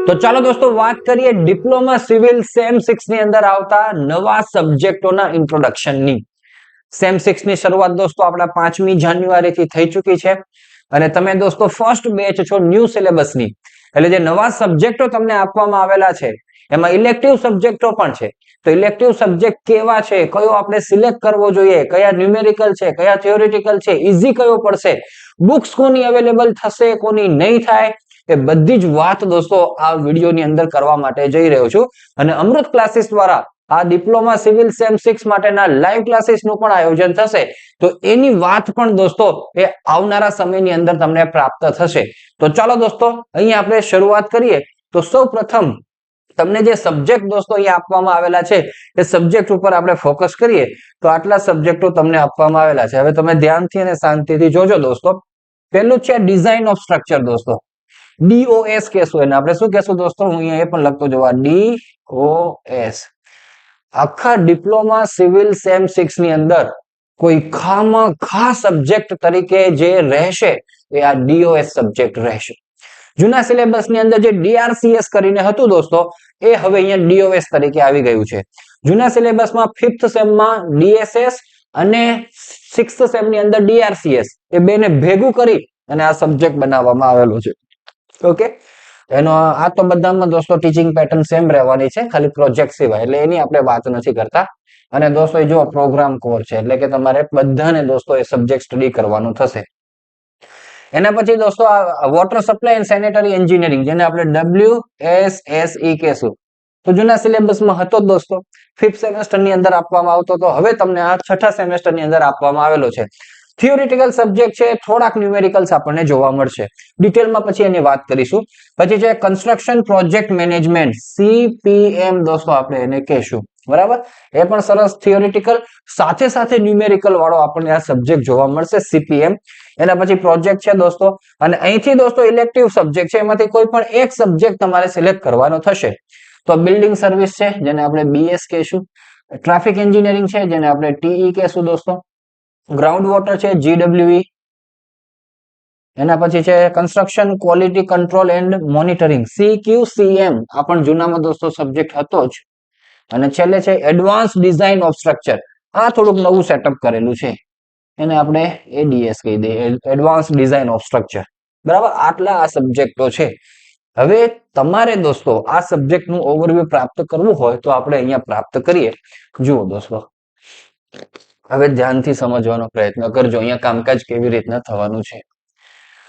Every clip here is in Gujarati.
તો ચાલો દોસ્તો વાત કરીએ ડિપ્લોમા સિવિલ સેમ 6 ની અંદર આવતા નવા સબ્જેક્ટોના ઇન્ટ્રોડક્શનની. સેમ 6 ની શરૂઆત દોસ્તો આપણા 5મી જાન્યુઆરી થી થઈ ચૂકી છે અને તમે દોસ્તો ફર્સ્ટ બેચ છો ન્યૂ સિલેબસની. એટલે જે નવા સબ્જેક્ટો તમને આપવામાં આવેલા છે એમાં ઇલેક્ટિવ સબ્જેક્ટો પણ છે. તો ઇલેક્ટિવ સબ્જેક્ટ કેવા છે, કયો આપણે સિલેક્ટ કરવો જોઈએ, કયા ન્યુમેરિકલ છે, કયા થિયોરિટિકલ છે, ઈઝી કયો પડશે, બુક્સ કોની અવેલેબલ થશે, કોની નહીં થાય, એ બધી જ વાત દોસ્તો આ વિડીયોની અંદર કરવા માટે જઈ રહ્યો છું. અને અમૃત ક્લાસીસ દ્વારા આ ડિપ્લોમા સિવિલ સેમ 6 માટેના લાઈવ ક્લાસીસનું પણ આયોજન થશે. તો એની વાત પણ દોસ્તો એ આવનારા સમયની અંદર તમને પ્રાપ્ત થશે. તો ચાલો દોસ્તો અહીંયા આપણે શરૂઆત કરીએ. તો સૌપ્રથમ તમને જે સબ્જેક્ટ દોસ્તો અહીંયા આપવામાં આવેલા છે એ સબ્જેક્ટ ઉપર આપણે ફોકસ કરીએ. તો આટલા સબ્જેક્ટો તમને આપવામાં આવેલા છે. હવે તમે ધ્યાનથી અને શાંતિથી જોજો દોસ્તો. પહેલું છે ડિઝાઇન ઓફ સ્ટ્રક્ચર દોસ્તો. DOS કહેશું એને આપણે શું કહેશું દોસ્તો, હું અહીંયા એ પણ લખતો જોવા DOS. આખા ડિપ્લોમા સિવિલ સેમ 6 ની અંદર કોઈ ખાસ સબ્જેક્ટ તરીકે જે રહેશે એ આ DOS સબ્જેક્ટ રહેશે. જૂના સિલેબસ ની અંદર જે DRCS કરીને હતું દોસ્તો એ હવે અહીંયા DOS તરીકે આવી ગયું છે. જૂના સિલેબસમાં 5th સેમમાં DSS અને 6th સેમ ની અંદર DRCS એ બેને ભેગું કરી અને આ સબ્જેક્ટ બનાવવામાં આવેલો છે. ઓકે, એનો આ તો બધામાં દોસ્તો ટીચિંગ પેટર્ન સેમ રહેવાની છે, ખાલી પ્રોજેક્ટ સિવાય, એટલે એની આપણે વાત નથી કરતા. અને દોસ્તો જો પ્રોગ્રામ કોર છે એટલે કે તમારે બધાને દોસ્તો એ સબ્જેક્ટ સ્ટડી કરવાનું થશે. એના પછી દોસ્તો આ water supply and sanitary engineering જેને આપણે WSSE કહેશું. તો જૂના સિલેબસમાં હતો દોસ્તો, 5th સેમેસ્ટર ની અંદર આપવામાં આવતો તો હવે તમને આ 6થા સેમેસ્ટર ની અંદર આપવામાં આવેલો છે. થિયોરિટિકલ સબ્જેક્ટ છે, થોડાક ન્યુમેરિકલ્સ આપણને જોવા મળશે. ડિટેલમાં પછી એની વાત કરીશું. પછી છે કન્સ્ટ્રક્શન પ્રોજેક્ટ મેનેજમેન્ટ, CPM દોસ્તો આપણે એને કહેશું. બરાબર, એ પણ સરસ થિયોરિટિકલ સાથે સાથે ન્યુમેરિકલ વાળો આપણને આ સબ્જેક્ટ જોવા મળશે CPM. એના પછી પ્રોજેક્ટ છે દોસ્તો, અને અહીંથી દોસ્તો ઇલેક્ટિવ સબ્જેક્ટ છે, એમાંથી કોઈ પણ એક સબ્જેક્ટ તમારે સિલેક્ટ કરવાનો થશે. તો બિલ્ડિંગ સર્વિસ છે જેને આપણે BS કહેશું, ટ્રાફિક એન્જિનિયરિંગ છે જેને આપણે TE કહેશું દોસ્તો, ગ્રાઉન્ડ વોટર છે GWE, એના પછી છે construction quality control and monitoring CQCM, આ પણ જૂનામાં દોસ્તો સબ્જેક્ટ હતો જ. અને છેલ્લે છે એડવાન્સ ડિઝાઇન ઓફ સ્ટ્રક્ચર, આ થોડુંક નવું સેટઅપ કરેલું છે, એને આપણે ADS કહી દઈએ, એડવાન્સ ડિઝાઇન ઓફ સ્ટ્રક્ચર. બરાબર, આટલા આ સબ્જેક્ટો છે. હવે તમારે દોસ્તો આ સબ્જેક્ટનું ઓવરવ્યુ પ્રાપ્ત કરવું હોય તો આપણે અહીંયા પ્રાપ્ત કરીએ. જુઓ દોસ્તો, હવે ધ્યાનથી સમજવાનો પ્રયત્ન કરજો, અહીંયા કામકાજ કેવી રીતના થવાનું છે.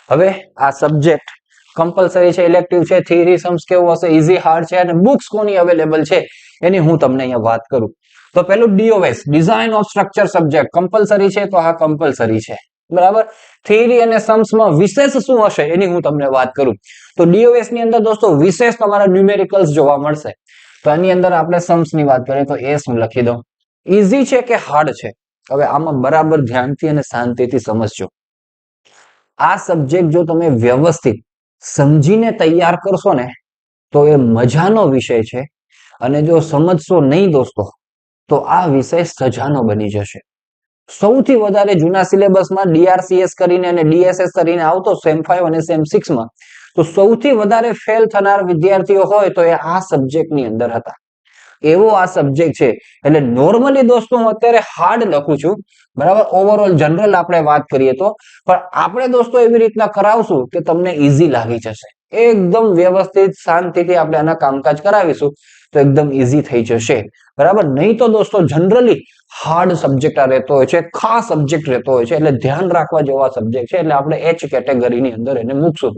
હવે આ સબ્જેક્ટ કમ્પલસરી છે, ઇલેક્ટિવ છે, થિયરી સમ્સ કેવું હશે, ઈઝી હાર્ડ છે, અને બુક્સ કોની અવેલેબલ છે એની હું તમને અહીંયા વાત કરું. તો પેલું DOS design of structure subject compulsory છે, તો આ કમ્પલસરી છે. બરાબર, થિયરી અને સમ્સમાં વિશેષ શું હશે એની હું તમને વાત કરું. તો DOS ની અંદર દોસ્તો વિશેષ તમારા ન્યુમેરિકલ્સ જોવા મળશે. તો આની અંદર આપણે સમ્સ ની વાત કરીએ તો એ હું લખી દઉં. ઈઝી છે કે હાર્ડ છે, હવે આમાં બરાબર ધ્યાનથી અને શાંતિથી સમજજો. આ સબ્જેક્ટ જો તમે વ્યવસ્થિત સમજીને તૈયાર કરશો ને તો એ મજાનો વિષય છે, અને જો સમજશો નહીં દોસ્તો તો આ વિષય સજાનો બની જશે. સૌથી વધારે જૂના સિલેબસમાં DRCS કરીને અને DSS કરીને આવતો સેમ 5 અને સેમ 6 માં, તો સૌથી વધારે ફેલ થનાર વિદ્યાર્થીઓ હોય તો એ આ સબ્જેક્ટની અંદર હતા. એવો આ સબ્જેક્ટ છે. એટલે નોર્મલી દોસ્તો હું અત્યારે હાર્ડ લખું છું, બરાબર, ઓવરઓલ જનરલ આપણે વાત કરીએ તો, પણ આપણે દોસ્તો એવી રીતના કરાવશું કે તમને ઈઝી લાગી જશે. એકદમ વ્યવસ્થિત શાંતિથી આપણે આના કામકાજ કરાવીશું તો એકદમ ઈઝી થઈ જશે. બરાબર, નહીં તો દોસ્તો જનરલી હાર્ડ સબ્જેક્ટ આ રહેતો હોય છે, ખાસ સબ્જેક્ટ રહેતો હોય છે, એટલે ધ્યાન રાખવા જેવા સબ્જેક્ટ છે, એટલે આપણે H કેટેગરીની અંદર એને મૂકશું.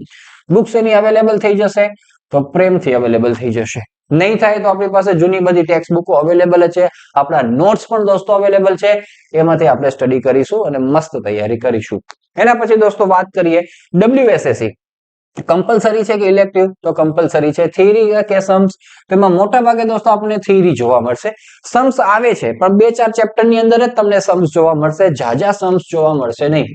બુક્સ એની અવેલેબલ થઈ જશે તો પ્રેમથી અવેલેબલ થઈ જશે. નહીં થાય તો આપણી પાસે જૂની બધી ટેક્સ્ટ બુકો અવેલેબલ છે, આપણા નોટ્સ પણ દોસ્તો અવેલેબલ છે, એમાંથી આપણે સ્ટડી કરીશું અને મસ્ત તૈયારી કરીશું. એના પછી દોસ્તો વાત કરીએ WSSE કમ્પલસરી છે કે ઇલેક્ટિવ, તો કમ્પલસરી છે. થિયરી કે સમ્સ, તેમાં મોટા ભાગે દોસ્તો આપણને થિયરી જોવા મળશે. સમ્સ આવે છે પણ 2-4 ચેપ્ટર ની અંદર જ તમને સમ્સ જોવા મળશે, જાજા સમ્સ જોવા મળશે નહીં.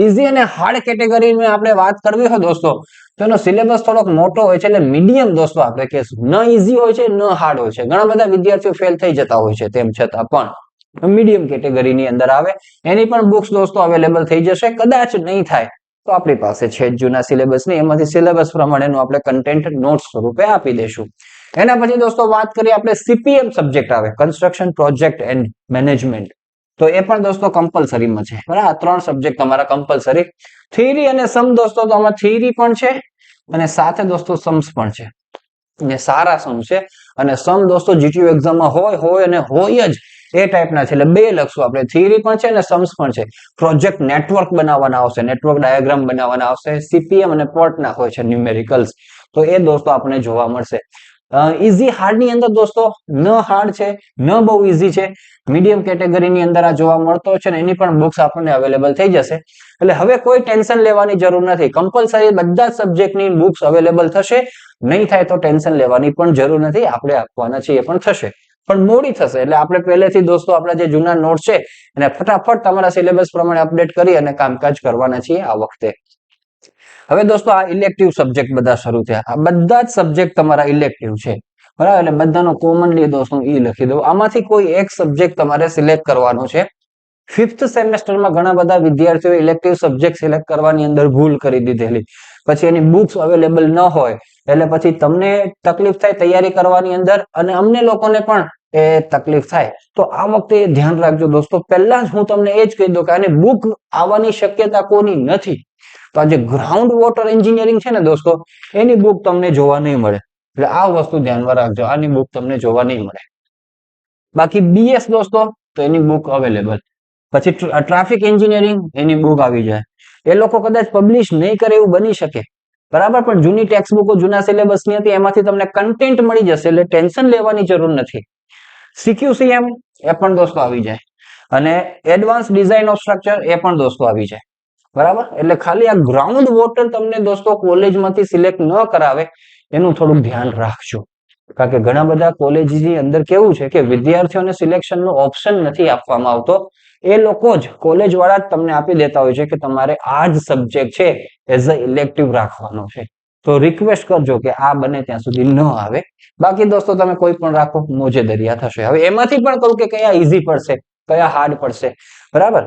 ઈઝી અને હાર્ડ કેટેગરીની આપણે વાત કરવી હોય દોસ્તો તો એનો સિલેબસ થોડોક મોટો હોય છે, એટલે મીડિયમ દોસ્તો આપણે કહેશું. ન ઈઝી હોય છે, ન હાર્ડ હોય છે. ઘણા બધા વિદ્યાર્થીઓ ફેલ થઈ જતા હોય છે, તેમ છતાં પણ મીડિયમ કેટેગરીની અંદર આવે. એની પણ બુક્સ દોસ્તો અવેલેબલ થઈ જશે. કદાચ નહીં થાય તો આપણી પાસે છે જૂના સિલેબસ ની, એમાંથી સિલેબસ પ્રમાણેનું આપણે કન્ટેન્ટ નોટ્સ સ્વરૂપે આપી દઈશું. એના પછી દોસ્તો વાત કરીએ આપણે સીપીએમ સબ્જેક્ટ આવે, કન્સ્ટ્રક્શન પ્રોજેક્ટ એન્ડ મેનેજમેન્ટ. તો એ પણ દોસ્તો કમ્પલસરીમાં છે, બરાબર. આ 3 સબ્જેક્ટ તમારા કમ્પલસરી. થિયરી અને સમ દોસ્તો તો આમાં થિયરી પણ છે અને સાથે દોસ્તો સમ્સ પણ છે, ને સારા સમ છે. અને સમ દોસ્તો જીટીયુ એક્ઝામમાં હોય અને હોય જ એ ટાઈપના છે, એટલે બે લખશું આપણે, થિયરી પણ છે અને સમ્સ પણ છે. પ્રોજેક્ટ નેટવર્ક બનાવવાના આવશે, નેટવર્ક ડાયાગ્રામ બનાવવાના આવશે, સીપીએમ અને પોર્ટના હોય છે ન્યુમેરિકલ્સ. તો એ દોસ્તો આપણને જોવા મળશે. ઈઝી હાર્ડ ની અંદર દોસ્તો ન હાર્ડ છે, ન બહુ ઈઝી છે, મીડિયમ કેટેગરીની અંદર આ જોવા મળતો છે ને એની પણ બુક્સ આપણને અવેલેબલ થઈ જશે. એટલે હવે કોઈ ટેન્શન લેવાની જરૂર નથી, કમ્પલસરી બધા જ સબ્જેક્ટની બુક્સ અવેલેબલ થશે. નહીં થાય તો ટેન્શન લેવાની પણ જરૂર નથી, આપણે આપવાના છે એ પણ થશે, પણ મોડી થશે. એટલે આપણે પહેલેથી દોસ્તો આપણા જે જૂના નોટ છે એને ફટાફટ તમારા સિલેબસ પ્રમાણે અપડેટ કરી અને કામકાજ કરવાના છીએ આ વખતે. હવે દોસ્તો આ ઇલેક્ટિવ સબ્જેક્ટ બધા શરૂ થયા, આ બધા જ સબ્જેક્ટ તમારા ઇલેક્ટિવ છે, બરાબર. એટલે બધાનો કોમનલી દોસ્તો ઈ લખી દઉં. આમાંથી કોઈ એક સબ્જેક્ટ તમારે સિલેક્ટ કરવાનો છે. 5th સેમેસ્ટરમાં ઘણા બધા વિદ્યાર્થીઓ ઇલેક્ટિવ સબ્જેક્ટ સિલેક્ટ કરવાની અંદર ભૂલ કરી દીધેલી, પછી એની બુક્સ અવેલેબલ ન હોય એટલે પછી તમને તકલીફ થાય તૈયારી કરવાની અંદર, અને અમને લોકોને પણ એ તકલીફ થાય. તો આ વખતે ધ્યાન રાખજો દોસ્તો. પહેલા જ હું તમને એ જ કહી દઉં કે આની બુક આવવાની શક્યતા કોની નથી. તો આ જે ગ્રાઉન્ડ વોટર એન્જિનિયરિંગ છે ને દોસ્તો, એની બુક તમને જોવા નહીં મળે, એટલે આ વસ્તુ ધ્યાનમાં રાખજો, આની બુક તમને જોવા નહીં મળે. બાકી બીએસ દોસ્તો તો એની બુક અવેલેબલ. પછી ટ્રાફિક એન્જિનિયરિંગ એની બુક આવી જાય. એ લોકો કદાચ પબ્લિશ નહીં કરે એવું બની શકે, બરાબર, પણ જૂની ટેક્સ્ટ બુકો જૂના સિલેબસની હતી, એમાંથી તમને કન્ટેન્ટ મળી જશે, એટલે ટેન્શન લેવાની જરૂર નથી. સીક્યુસીએમ એ પણ દોસ્તો આવી જાય, અને એડવાન્સ ડિઝાઇન ઓફ સ્ટ્રક્ચર એ પણ દોસ્તો આવી જાય, બરાબર. એટલે ખાલી આ ગ્રાઉન્ડ વોટર તમને દોસ્તો કોલેજમાંથી સિલેક્ટ ન કરાવે એનું થોડુંક ધ્યાન રાખજો, કારણ કે ઘણા બધા કોલેજની અંદર કેવું છે કે વિદ્યાર્થીઓને સિલેક્શનનો ઓપ્શન નથી આપવામાં આવતો. એ લોકો જ કોલેજ વાળા જ તમને આપી દેતા હોય છે કે તમારે આ જ સબ્જેક્ટ છે એઝ અ ઇલેક્ટિવ રાખવાનો છે. તો રિક્વેસ્ટ કરજો કે આ બને ત્યાં સુધી ન આવે. બાકી દોસ્તો તમે કોઈ પણ રાખો, મોજે દરિયા થશે. હવે એમાંથી પણ કહું કે કયા ઈઝી પડશે, કયા હાર્ડ પડશે, બરાબર.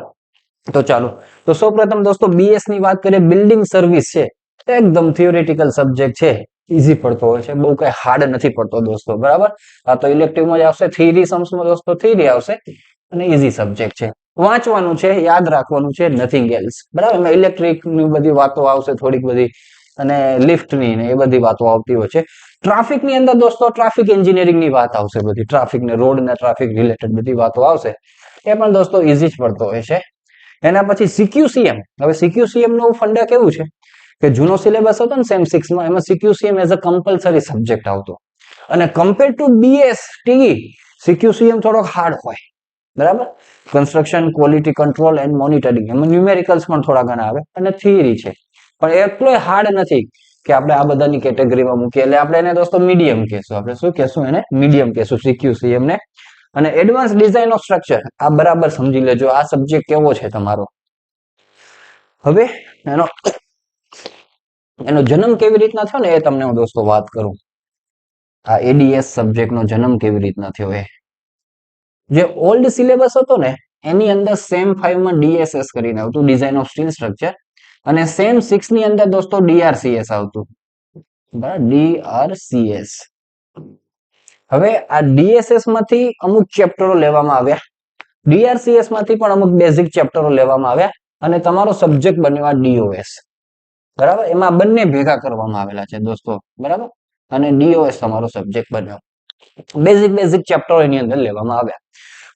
તો ચાલો, તો સૌપ્રથમ દોસ્તો બીએસ ની વાત કરીએ. બિલ્ડિંગ સર્વિસ છે, એકદમ થિયોરિટિકલ સબ્જેક્ટ છે, ઈઝી પડતો હોય છે, બહુ કઈ હાર્ડ નથી પડતો દોસ્તો, બરાબર. આ તો ઇલેક્ટિવમાં જ આવશે. થિયરી સમ્સમાં દોસ્તો થિયરી આવશે અને ઈઝી સબ્જેક્ટ છે. વાંચવાનું છે, યાદ રાખવાનું છે, નથિંગ એલ્સ, બરાબર. એમાં ઇલેક્ટ્રિક ની બધી વાતો આવશે થોડીક બધી, અને લિફ્ટ ની ને એ બધી વાતો આવતી હોય છે. ટ્રાફિક ની અંદર દોસ્તો ટ્રાફિક એન્જિનિયરિંગ ની વાત આવશે, બધી ટ્રાફિક ને રોડ ને ટ્રાફિક રિલેટેડ બધી વાતો આવશે. એ પણ દોસ્તો ઈઝી જ પડતો હોય છે. એના પછી સીક્યુસીએમ. હવે સીક્યુસીએમ નું ફંડા કેવું છે કે જૂનો સિલેબસ હતો ને સેમ 6 માં, એમાં સીક્યુસીએમ એઝ અ કમ્પલસરી સબ્જેક્ટ આવતો, અને કમ્પેર ટુ બીએસ ટી સીક્યુસીએમ થોડોક હાર્ડ હોય, બરાબર. Construction quality control and monitoring, એમાં ન્યુમેરિકલ્સ પણ થોડા ઘણા આવે, અને થિયરી છે, પણ એટલો હાર્ડ નથી કે આપણે આ બધાની કેટેગરીમાં મૂકીએ. એટલે આપણે એને દોસ્તો મીડિયમ કહેશું. આપણે શું કહેશું એને? મીડિયમ કહેશું સીક્યુસીએમ ને. અને એડવાન્સ ડિઝાઇન ઓફ સ્ટ્રક્ચર, આ બરાબર સમજી લેજો, આ સબ્જેક્ટ કેવો છે તમારો. હવે એનો જન્મ કેવી રીતના થયો ને એ તમને હું દોસ્તો વાત કરું. આ એડીએસ સબ્જેક્ટનો જન્મ કેવી રીતના થયો એ. જે ઓલ્ડ સિલેબસ હતો ને એની અંદર સેમ 5 માં ડીએસએસ કરીને આવતું, ડિઝાઇન ઓફ સ્ટીલ સ્ટ્રક્ચર, અને સેમ 6 ની અંદર દોસ્તો ડીઆરસીએસ આવતું, બરાબર, ડીઆરસીએસ. હવે આ ડીએસએસ માંથી અમુક ચેપ્ટરો લેવામાં આવ્યા, ડીઆરસીએસ માંથી પણ અમુક બેઝિક ચેપ્ટરો લેવામાં આવ્યા, અને તમારો સબ્જેક્ટ બન્યો આ ડીઓએસ, બરાબર. એમાં બંને ભેગા કરવામાં આવેલા છે દોસ્તો, બરાબર, અને ડીઓએસ તમારો સબ્જેક્ટ બન્યો. બેઝિક ચેપ્ટરો એની અંદર લેવામાં આવ્યા.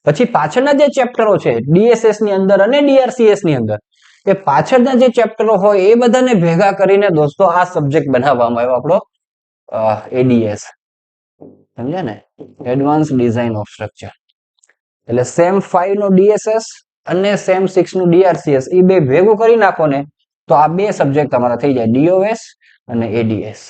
પછી પાછળના જે ચેપ્ટરો છે ડીએસએસ ની અંદર અને ડીઆરસીએસ ની અંદર, એ પાછળના જે ચેપ્ટરો હોય એ બધાને ભેગા કરીને દોસ્તો આ સબ્જેક્ટ બનાવવામાં આવ્યો આપણો એડીએસ, સમજ્યા ને, એડવાન્સ ડિઝાઇન ઓફ સ્ટ્રક્ચર. એટલે સેમ 5 નો ડીએસએસ અને સેમ 6 નું ડીઆરસીએસ, એ બે ભેગું કરી નાખો ને તો આ બે સબ્જેક્ટ તમારા થઈ જાય, ડીઓએસ અને એડીએસ.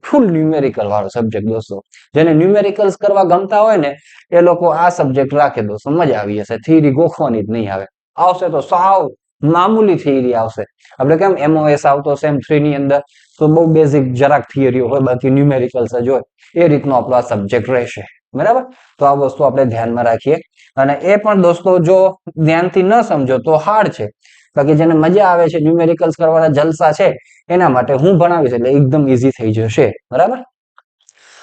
ફૂલ ન્યુમેરિકલ વાળો સબ્જેક્ટ દોસ્તો. જેને ન્યુમેરિકલ્સ કરવા ગમતા હોય ને એ લોકો આ સબ્જેક્ટ રાખે દોસ્તો, મજા આવી જશે. થિયરી ગોખવાની જ નહીં આવે, આવશે તો સાવ મામૂલી થિયરી આવશે. આપણે કેમ એમઓએસ આવતો સેમ 3 ની અંદર, તો બહુ બેઝિક જરાક થિયરી હોય, બાકી ન્યુમેરિકલ્સ જ હોય. એ રીતનો આપણો આ સબ્જેક્ટ રહેશે, બરાબર. તો આ વસ્તુ આપણે ધ્યાનમાં રાખીએ. અને એ પણ દોસ્તો જો ધ્યાનથી ન સમજો તો હાર્ડ છે, બાકી જેને મજા આવે છે, ન્યુમેરિકલ્સ કરવાના જલસા છે, એના માટે હું ભણાવીશ એટલે એકદમ ઈઝી થઈ જશે. બરાબર.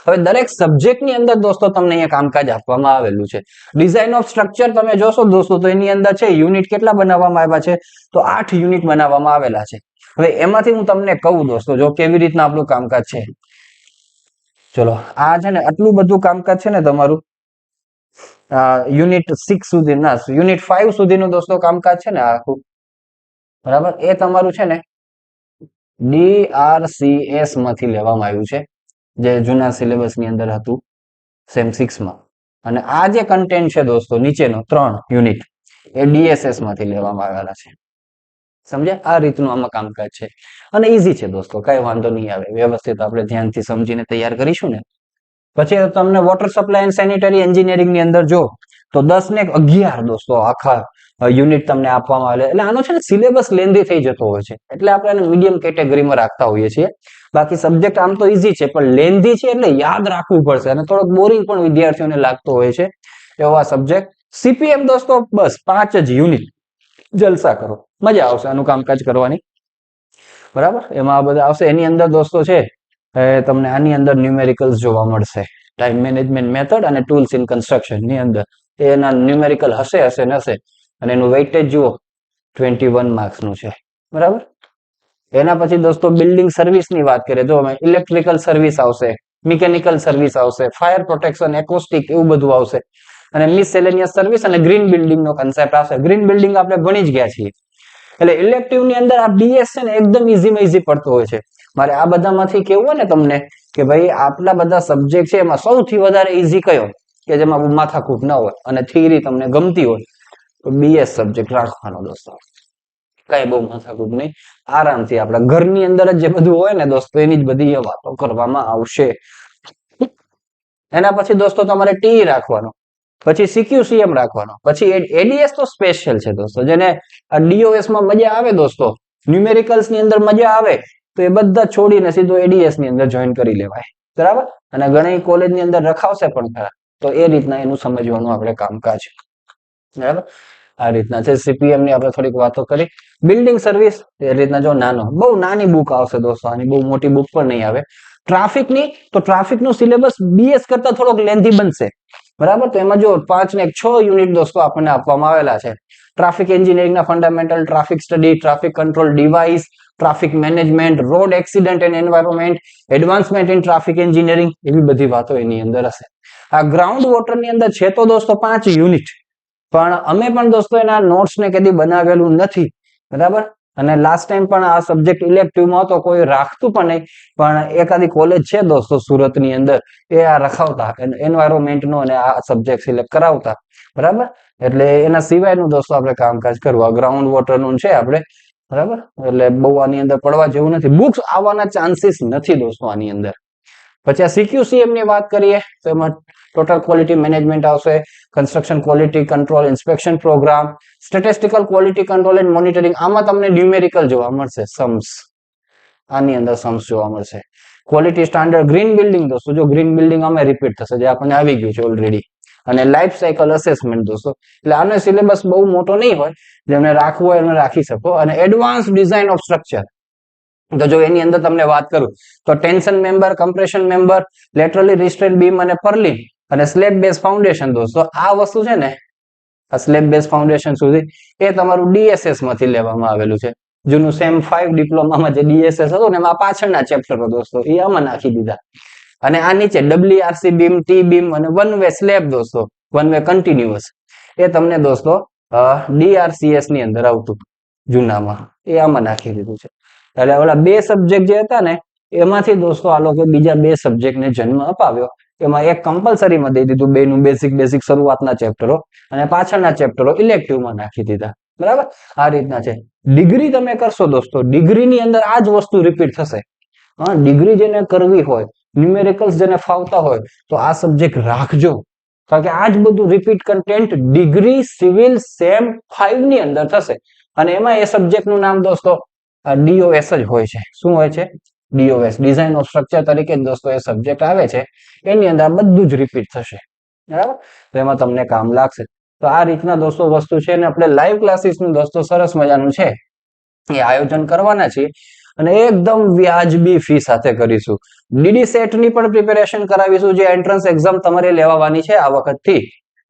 હવે દરેક સબ્જેક્ટની અંદર દોસ્તો તમને અહીંયા કામકાજ આપવામાં આવેલું છે. ડિઝાઇન ઓફ સ્ટ્રક્ચર તમે જોશો દોસ્તો તો એની અંદર છે યુનિટ કેટલા બનાવવામાં આવ્યા છે, તો 8 યુનિટ બનાવવામાં આવેલા છે. હવે એમાંથી હું તમને કહું દોસ્તો જો કેવી રીતના આપણું કામકાજ છે. ચલો આ છે ને આટલું બધું કામકાજ છે ને તમારું યુનિટ 6 સુધીના, યુનિટ 5 સુધીનું દોસ્તો કામકાજ છે ને આખું, બરાબર, એ તમારું છે ને DRCS માંથી લેવામાં આવ્યું છે, જે જૂના સિલેબસ ની અંદર હતું સેમ 6 માં. અને આ જે કન્ટેન્ટ છે દોસ્તો નીચેનો 3 યુનિટ એ DSS માંથી લેવામાં આવેલા છે. સમજ્યા? આ રીતનું આમાં કામકાજ છે અને ઈઝી છે દોસ્તો, કઈ વાંધો નહીં આવે. વ્યવસ્થિત આપણે ધ્યાનથી સમજીને તૈયાર કરીશું ને. પછી તમને water supply and sanitary engineering ની અંદર જો તો 10 ને 11 દોસ્તો આખા યુનિટ તમને આપવામાં આવે. એટલે આનો છે ને સિલેબસ લેન્ધી થઈ જતો હોય છે, એટલે આપણે એને મીડિયમ કેટેગરીમાં રાખતા હોઈએ છીએ. બાકી સબ્જેક્ટ આમ તો ઈઝી છે, પણ લેન્ધી છે એટલે યાદ રાખવું પડશે અને થોડોક બોરિંગ પણ વિદ્યાર્થીઓને લાગતો હોય છે એવો આ સબ્જેક્ટ. CPM દોસ્તો બસ 5 જ યુનિટ, જલસા કરો, મજા આવશે આનું કામકાજ કરવાની. બરાબર, એમાં આ બધા આવશે. એની અંદર દોસ્તો છે તમને આની અંદર ન્યુમેરિકલ્સ જોવા મળશે, ટાઈમ મેનેજમેન્ટ મેથડ અને ટૂલ્સ ઇન કન્સ્ટ્રક્શન ની અંદર એના ન્યુમેરિકલ હશે નશે. અને એનું વેઇટેજ જુઓ 21 માર્ક્સ નું છે. બરાબર. એના પછી દોસ્તો બિલ્ડિંગ સર્વિસ ની વાત કરીએ તો ઇલેક્ટ્રિકલ સર્વિસ આવશે, મિકેનિકલ સર્વિસ આવશે, ફાયર પ્રોટેક્શન, એકોસ્ટિક એવું બધું આવશે. અને મિસેલેનિયસ સર્વિસ અને ગ્રીન બિલ્ડિંગ નો કન્સેપ્ટ આવશે. ગ્રીન બિલ્ડિંગ આપણે ભણી જ ગયા છીએ. એટલે ઇલેક્ટિવ ની અંદર આ DS છે ને એકદમ ઈઝીમાં ઈઝી પડતો હોય છે. મારે આ બધામાંથી કેવું હોય ને તમને કે ભાઈ આટલા બધા સબ્જેક્ટ છે એમાં સૌથી વધારે ઈઝી કયો કે જેમાં માથાકૂટ ન હોય અને થિયરી તમને ગમતી હોય તો BS સબ્જેક્ટ રાખવાનો દોસ્તો. કઈ બહુ માથાકૂટ નહીં, આરામથી આપણા ઘરની અંદર જ જે બધું હોય ને દોસ્તો એની જ બધી વાતો કરવામાં આવશે. એના પછી દોસ્તો તમારે TE રાખવાનો, પછી CQCM રાખવાનો, પછી ADS તો સ્પેશિયલ છે દોસ્તો, જેને DOS માં મજા આવે દોસ્તો, ન્યુમેરિકલ્સ ની અંદર મજા આવે તો એ બધા છોડીને સીધો ADS ની અંદર જોઈન કરી લેવાય. બરાબર. અને ઘણી કોલેજ ની અંદર રખાવશે પણ ખરા, તો એ રીતના એનું સમજવાનું આપણે કામકાજ. બરાબર, આ રીતના છે. CPM ની આપણે થોડીક વાતો કરી. બિલ્ડિંગ સર્વિસ એ રીતના જો બહુ નાની બુક આવશે દોસ્તો, આની બહુ મોટી બુક પણ નહીં આવે. ટ્રાફિકની તો ટ્રાફિકનું સિલેબસ BS કરતા થોડોક લેન્ધી બનશે. બરાબર, તો એમાં જો 5 ને 6 યુનિટ દોસ્તો આપણને આપવામાં આવેલા છે. ટ્રાફિક એન્જિનિયરિંગના fundamental, traffic study, traffic control device, traffic management, road accident and environment, advancement in traffic engineering, એવી બધી વાતો એની અંદર હશે. આ ગ્રાઉન્ડ વોટર ની અંદર છે તો દોસ્તો 5 યુનિટ, પણ અમે પણ દોસ્તો એના નોટ્સ ને કદી બનાવેલું નથી. બરાબર. અને લાસ્ટ ટાઈમ પણ આ સબ્જેક્ટ ઇલેક્ટિવમાં હતો, કોઈ રાખતું પણ નહીં, પણ એકાદી કોલેજ છે દોસ્તો સુરત ની અંદર એ આ રખાવતા એન્વાયરમેન્ટ નો અને આ સબ્જેક્ટ સિલેક્ટ કરાવતા. બરાબર. એટલે એના સિવાયનું દોસ્તો આપણે કામકાજ કરવા ગ્રાઉન્ડ વોટર નું છે આપણે. બરાબર, એટલે બહુ આની અંદર પડવા જેવું નથી, બુક્સ આવવાના ચાન્સીસ નથી દોસ્તો આની અંદર. પછી આ CQCM ની વાત કરીએ તો એમાં ટોટલ ક્વોલિટી મેનેજમેન્ટ આવશે, construction quality control inspection program, statistical quality control and monitoring. આમાં તમને ન્યુમેરિકલ જોવા મળશે, સમ્સ, આની અંદર સમ્સ જોવા મળશે. ક્વોલિટી સ્ટાન્ડર્ડ ગ્રીન બિલ્ડિંગ દોસ્તો, જો ગ્રીન બિલ્ડિંગ અમે રિપીટ થશે, જે આપણને આવી ગયું છે ઓલરેડી. અને લાઈફ સાયકલ અસેસમેન્ટ દોસ્તો, એટલે આનો સિલેબસ બહુ મોટો નહીં હોય, જેમને રાખવું હોય એને રાખી શકો. અને એડવાન્સ ડિઝાઇન ઓફ સ્ટ્રક્ચર, તો જો એની અંદર તમને વાત કરું તો tension member, compression member, laterally restraint beam અને પર્લિન અને સ્લેબ બેઝ ફાઉન્ડેશન દોસ્તો, આ વસ્તુ છે ને આ સ્લેબ બેઝ ફાઉન્ડેશન સુધી એ તમારું DSS માંથી લેવામાં આવેલું છે. જૂનું સેમ 5 ડિપ્લોમામાં જે DSS હતું ને એમાં પાછળના ચેપ્ટરો દોસ્તો એ આમાં નાખી દીધા. અને આ નીચે WRC બીમ, T બીમ અને વન વે સ્લેબ દોસ્તો, વન વે કન્ટિન્યુઅસ, એ તમને દોસ્તો DRCS ની અંદર આવતું જૂનામાં, એ આમાં નાખી દીધું છે. એટલે ઓલા 2 સબ્જેક્ટ જે હતા ને એમાંથી દોસ્તો આ લોકો બીજા 2 સબ્જેક્ટ ને જન્મ અપાવ્યો. એમાં એક કમ્પલસરીમાં દઈ દીધું, 2 નું બેસિક શરૂઆતના ચેપ્ટરો, અને પાછળના ચેપ્ટરો ઇલેક્ટિવમાં નાખી દીધા. બરાબર, આ રીતના છે. ડિગ્રી તમે કરશો દોસ્તો, ડિગ્રીની અંદર આ જ વસ્તુ રિપીટ થશે. હા, ડિગ્રી જેને કરવી હોય, ન્યુમેરિકલ્સ જેને ફાવતા હોય તો આ સબ્જેક્ટ રાખજો, કારણ કે આ જ બધું repeat content degree civil sem 5 ની અંદર થશે. અને એમાં એ સબ્જેક્ટ નું નામ દોસ્તો DOS જ હોય છે. શું હોય છે? DOS, ડિઝાઇન ઓફ સ્ટ્રક્ચર તરીકે દોસ્તો એ સબ્જેક્ટ આવે છે. એની અંદર બધું જ રિપીટ થશે. બરાબર, તો એમાં તમને કામ લાગશે. તો આ રીતના દોસ્તો વસ્તુ છે, અને આપણે લાઈવ ક્લાસીસનું દોસ્તો સરસ મજાનું છે એ આયોજન કરવાના છીએ, અને એકદમ વ્યાજબી ફી સાથે કરીશું. ડીડી સેટ ની પણ પ્રિપેરેશન કરાવીશું, જે એન્ટ્રન્સ એક્ઝામ તમારે લેવાની છે આ વખતથી,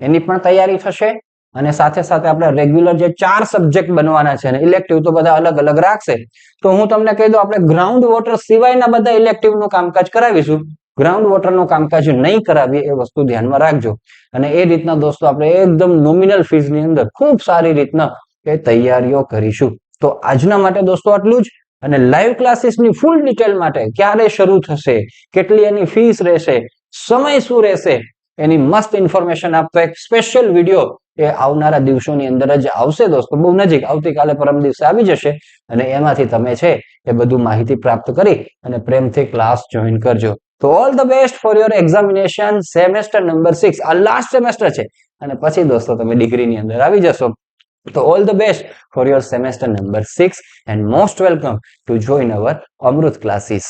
એની પણ તૈયારી થશે. અને સાથે સાથે આપણે રેગ્યુલર જે 4 સબ્જેક્ટ બનવાના છે, અને ઇલેક્ટિવ તો બધા અલગ અલગ રાખશે. તો હું તમને કહી દઉં, આપણે ગ્રાઉન્ડ વોટર સિવાયના બધા ઇલેક્ટિવ નું કામકાજ કરાવીશું. ગ્રાઉન્ડ વોટર નું કામકાજ નહીં કરાવીએ એ વસ્તુ ધ્યાનમાં રાખજો. અને એ રીતના દોસ્તો આપણે એકદમ નોમિનલ ફીસ ની અંદર ખૂબ સારી રીતના એ તૈયારીઓ કરીશું. તો આજના માટે દોસ્તો આટલું જ. અને લાઈવ ક્લાસીસની ફૂલ ડિટેલ માટે ક્યારે શરૂ થશે, કેટલી એની ફીસ રહેશે, સમય શું રહેશે, એની મસ્ત ઇન્ફોર્મેશન આપતો એક સ્પેશિયલ વિડીયો એ આવનારા દિવસોની અંદર જ આવશે દોસ્તો. બહુ નજીક, આવતીકાલે પરમ દિવસે આવી જશે, અને એમાંથી તમે છે એ બધું માહિતી પ્રાપ્ત કરી અને પ્રેમથી ક્લાસ જોઈન કરજો. તો all the best for your examination semester number 6. આ લાસ્ટ સેમેસ્ટર છે, અને પછી દોસ્તો તમે ડિગ્રીની અંદર આવી જશો. તો all the best for your semester number 6 and most welcome to join our Amrut classes.